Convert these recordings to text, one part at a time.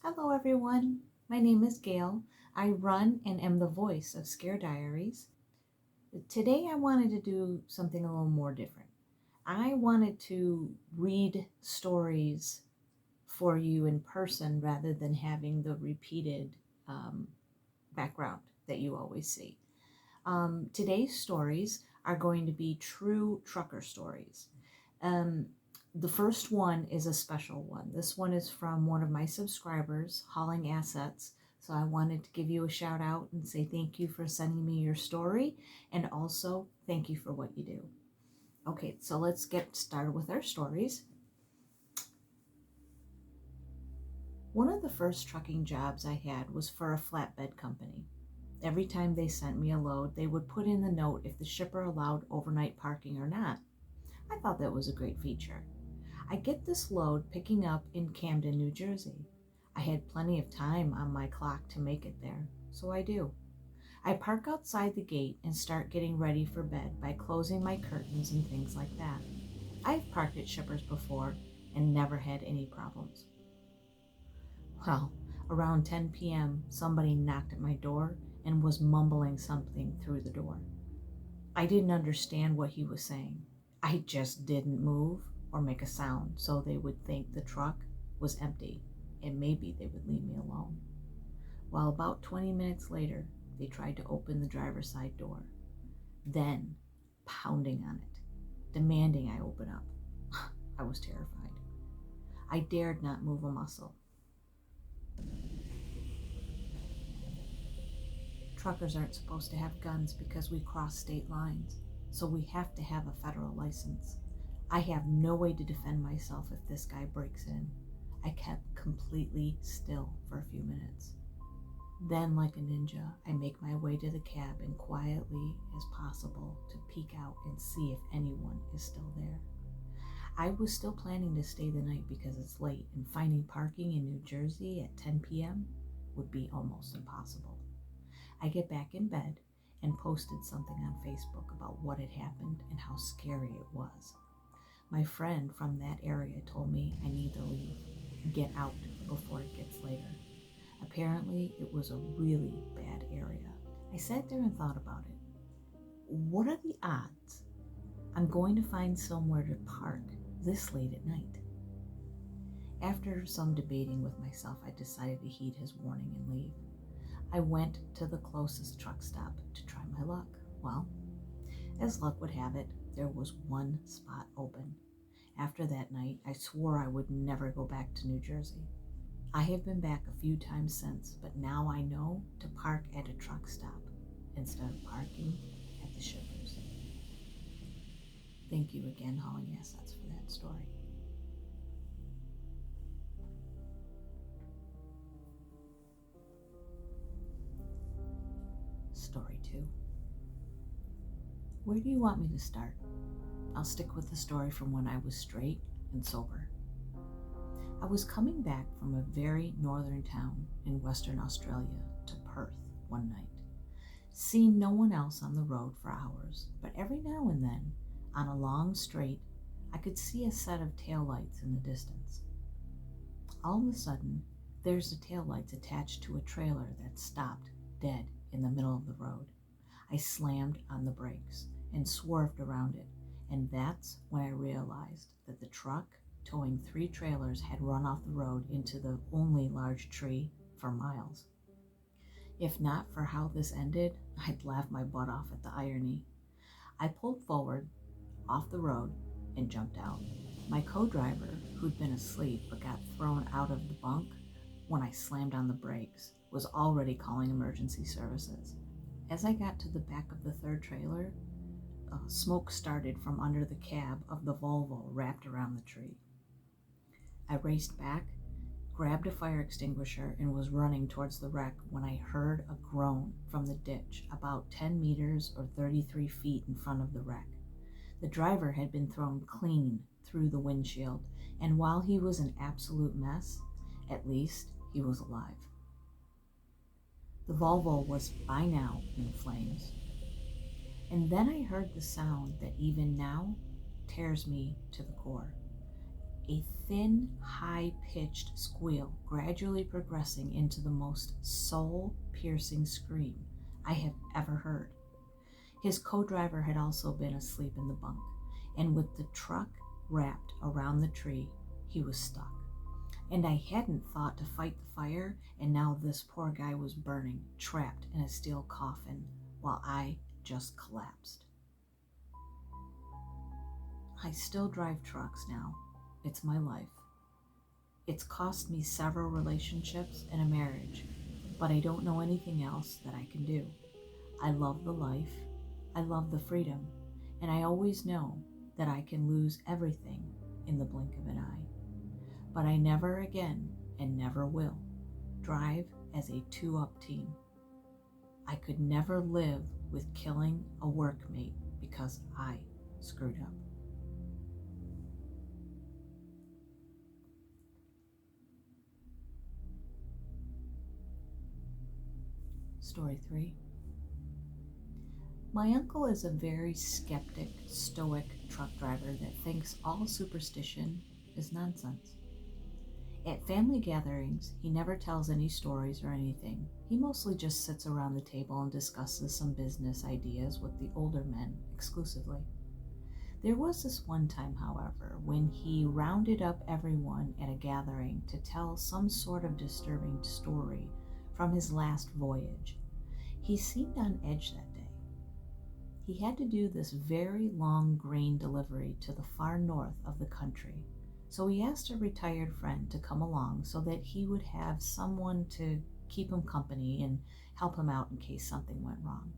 Hello, everyone. My name is Gail. I run and am the voice of Scare Diaries. Today, I wanted to do something a little more different. I wanted to read stories for you in person rather than having the repeated um, background that you always see. Today's stories are going to be true trucker stories. Um, the first one is a special one. This one is from one of my subscribers, Hauling Assets. So I wanted to give you a shout out and say thank you for sending me your story, and also thank you for what you do. Okay, so let's get started with our stories. One of the first trucking jobs I had was for a flatbed company. Every time they sent me a load, they would put in the note if the shipper allowed overnight parking or not. I thought that was a great feature. I get this load picking up in Camden, New Jersey. I had plenty of time on my clock to make it there, so I do. I park outside the gate and start getting ready for bed by closing my curtains and things like that. I've parked at shippers before and never had any problems. Well, around 10 p.m., somebody knocked at my door and was mumbling something through the door. I didn't understand what he was saying. I just didn't move or make a sound so they would think the truck was empty and maybe they would leave me alone. Well, about 20 minutes later, they tried to open the driver's side door, then pounding on it, demanding I open up. I was terrified. I dared not move a muscle. Truckers aren't supposed to have guns because we cross state lines, so we have to have a federal license. I have no way to defend myself if this guy breaks in. I kept completely still for a few minutes. Then, like a ninja, I make my way to the cab and quietly as possible to peek out and see if anyone is still there. I was still planning to stay the night because it's late and finding parking in New Jersey at 10 p.m. would be almost impossible. I get back in bed and posted something on Facebook about what had happened and how scary it was. My friend from that area told me I need to leave, get out before it gets later. Apparently, it was a really bad area. I sat there and thought about it. What are the odds I'm going to find somewhere to park this late at night? After some debating with myself, I decided to heed his warning and leave. I went to the closest truck stop to try my luck. Well, as luck would have it, there was one spot open. After that night, I swore I would never go back to New Jersey. I have been back a few times since, but now I know to park at a truck stop instead of parking at the shippers. Thank you again, Hauling Assets, for that story. Story 2. Where do you want me to start? I'll stick with the story from when I was straight and sober. I was coming back from a very northern town in Western Australia to Perth one night. Seen no one else on the road for hours, but every now and then, on a long straight, I could see a set of taillights in the distance. All of a sudden, there's the taillights attached to a trailer that stopped dead in the middle of the road. I slammed on the brakes and swerved around it, and that's when I realized that the truck towing 3 trailers had run off the road into the only large tree for miles. If not for how this ended, I'd laugh my butt off at the irony. I pulled forward, off the road, and jumped out. My co-driver, who'd been asleep but got thrown out of the bunk when I slammed on the brakes, was already calling emergency services. As I got to the back of the 3rd trailer, smoke started from under the cab of the Volvo wrapped around the tree. I raced back, grabbed a fire extinguisher, and was running towards the wreck when I heard a groan from the ditch about 10 meters or 33 feet in front of the wreck. The driver had been thrown clean through the windshield, and while he was an absolute mess, at least he was alive. The Volvo was by now in flames. And then I heard the sound that even now tears me to the core. a thin, high-pitched squeal gradually progressing into the most soul-piercing scream I have ever heard. His co-driver had also been asleep in the bunk, and with the truck wrapped around the tree, he was stuck. And I hadn't thought to fight the fire, and now this poor guy was burning, trapped in a steel coffin, while I just collapsed. I still drive trucks now. It's my life. It's cost me several relationships and a marriage, but I don't know anything else that I can do. I love the life, I love the freedom, and I always know that I can lose everything in the blink of an eye. But I never again, and never will, drive as a two-up team. I could never live with killing a workmate because I screwed up. Story 3. My uncle is a very skeptic, stoic truck driver that thinks all superstition is nonsense. At family gatherings, he never tells any stories or anything. He mostly just sits around the table and discusses some business ideas with the older men exclusively. There was this one time, however, when he rounded up everyone at a gathering to tell some sort of disturbing story from his last voyage. He seemed on edge that day. He had to do this very long grain delivery to the far north of the country, so he asked a retired friend to come along so that he would have someone to keep him company and help him out in case something went wrong.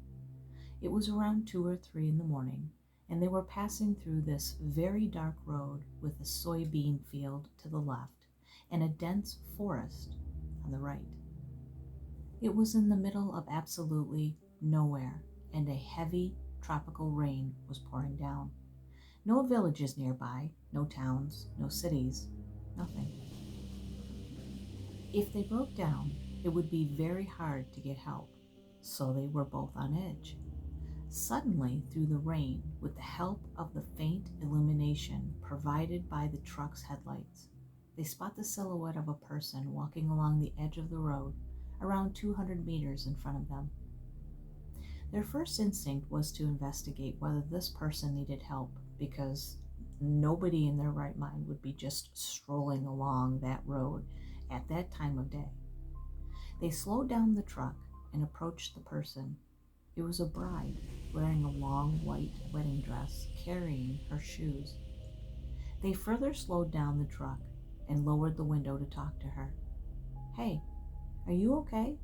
It was around 2 or 3 in the morning, and they were passing through this very dark road with a soybean field to the left and a dense forest on the right. It was in the middle of absolutely nowhere, and a heavy tropical rain was pouring down. No villages nearby, no towns, no cities, nothing. If they broke down, it would be very hard to get help, so they were both on edge. Suddenly, through the rain, with the help of the faint illumination provided by the truck's headlights, they spot the silhouette of a person walking along the edge of the road, around 200 meters in front of them. Their first instinct was to investigate whether this person needed help, because nobody in their right mind would be just strolling along that road at that time of day. They slowed down the truck and approached the person. It was a bride wearing a long white wedding dress, carrying her shoes. They further slowed down the truck and lowered the window to talk to her. "Hey, are you okay?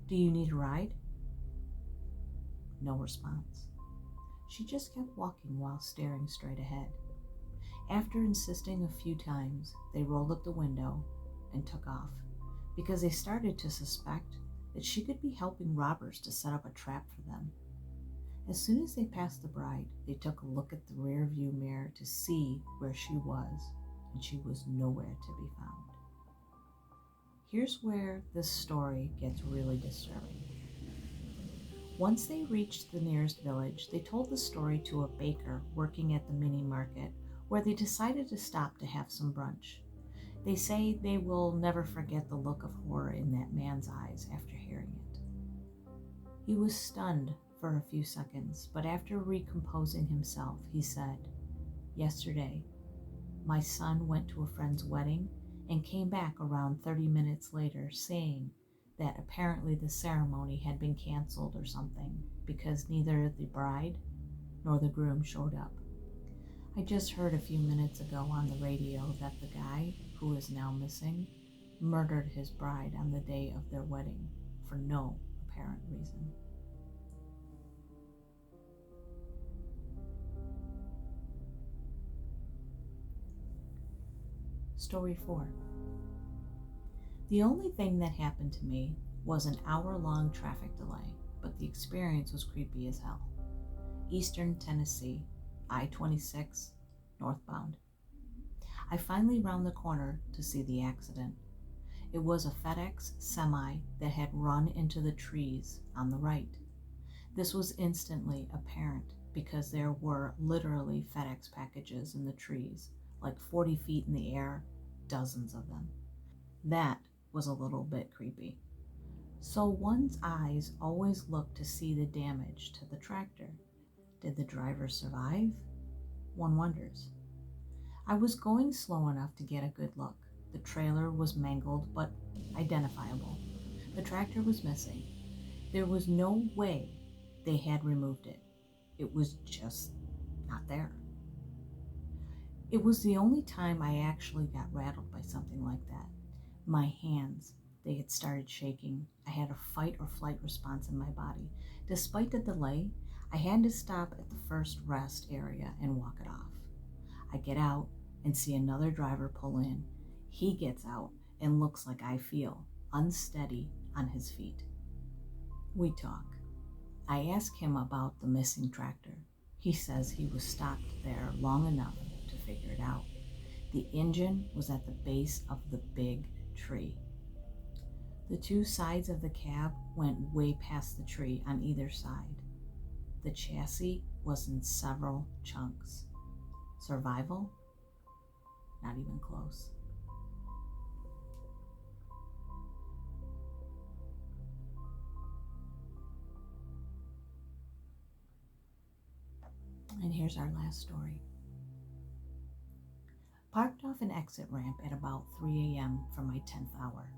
Do you need a ride?" No response. She just kept walking while staring straight ahead. After insisting a few times, they rolled up the window and took off, because they started to suspect that she could be helping robbers to set up a trap for them. As soon as they passed the bride, they took a look at the rear view mirror to see where she was, and she was nowhere to be found. Here's where this story gets really disturbing. Once they reached the nearest village, they told the story to a baker working at the mini market, where they decided to stop to have some brunch. They say they will never forget the look of horror in that man's eyes after hearing it. He was stunned for a few seconds, but after recomposing himself, he said, "Yesterday, my son went to a friend's wedding and came back around 30 minutes later saying that apparently the ceremony had been canceled or something because neither the bride nor the groom showed up. I just heard a few minutes ago on the radio that the guy, who is now missing, murdered his bride on the day of their wedding for no apparent reason." Story 4. The only thing that happened to me was an hour-long traffic delay, but the experience was creepy as hell. Eastern Tennessee, I-26, northbound. I finally round the corner to see the accident. It was a FedEx semi that had run into the trees on the right. This was instantly apparent because there were literally FedEx packages in the trees, like 40 feet in the air, dozens of them. That was a little bit creepy. So one's eyes always look to see the damage to the tractor. Did the driver survive? One wonders. I was going slow enough to get a good look. The trailer was mangled but identifiable. The tractor was missing. There was no way they had removed it. It was just not there. It was the only time I actually got rattled by something like that. My hands, they had started shaking. I had a fight or flight response in my body. Despite the delay, I had to stop at the first rest area and walk it off. I get out and see another driver pull in. He gets out and looks like I feel, unsteady on his feet. We talk. I ask him about the missing tractor. He says he was stopped there long enough to figure it out. The engine was at the base of the big tree. The two sides of the cab went way past the tree on either side. The chassis was in several chunks. Survival? Not even close. And here's our last story. Parked off an exit ramp at about 3 a.m. for my 10th hour.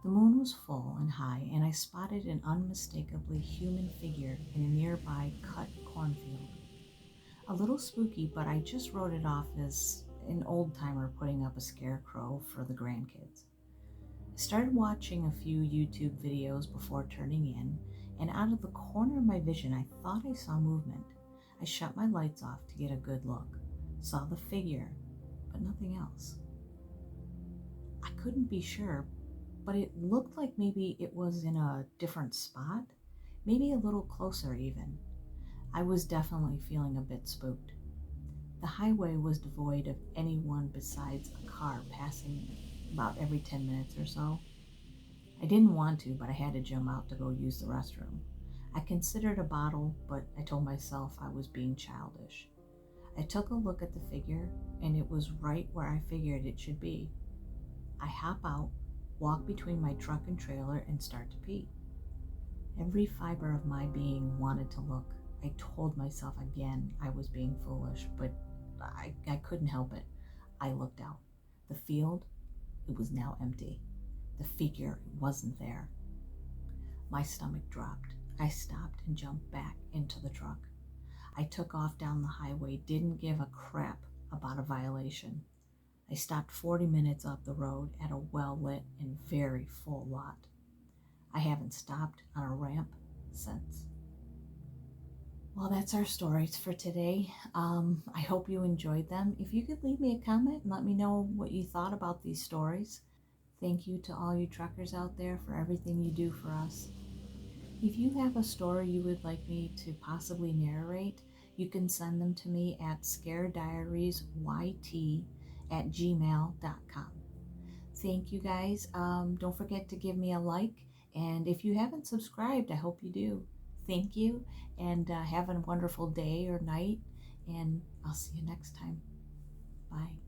The moon was full and high, and I spotted an unmistakably human figure in a nearby cut cornfield. A little spooky, but I just wrote it off as an old-timer putting up a scarecrow for the grandkids. I started watching a few YouTube videos before turning in, and out of the corner of my vision, I thought I saw movement. I shut my lights off to get a good look, saw the figure, but nothing else. I couldn't be sure, but it looked like maybe it was in a different spot, maybe a little closer even. I was definitely feeling a bit spooked. The highway was devoid of anyone besides a car passing about every 10 minutes or so. I didn't want to, but I had to jump out to go use the restroom. I considered a bottle, but I told myself I was being childish. I took a look at the figure, and it was right where I figured it should be. I hop out, walk between my truck and trailer, and start to pee. Every fiber of my being wanted to look. I told myself again I was being foolish, but I couldn't help it. I looked out. The field, it was now empty. The figure wasn't there. My stomach dropped. I stopped and jumped back into the truck. I took off down the highway, didn't give a crap about a violation. I stopped 40 minutes up the road at a well-lit and very full lot. I haven't stopped on a ramp since. Well, that's our stories for today. I hope you enjoyed them. If you could leave me a comment and let me know what you thought about these stories. Thank you to all you truckers out there for everything you do for us. If you have a story you would like me to possibly narrate, you can send them to me at scarediariesyt@gmail.com. Thank you guys. Don't forget to give me a like. And if you haven't subscribed, I hope you do. Thank you, and have a wonderful day or night, and I'll see you next time. Bye.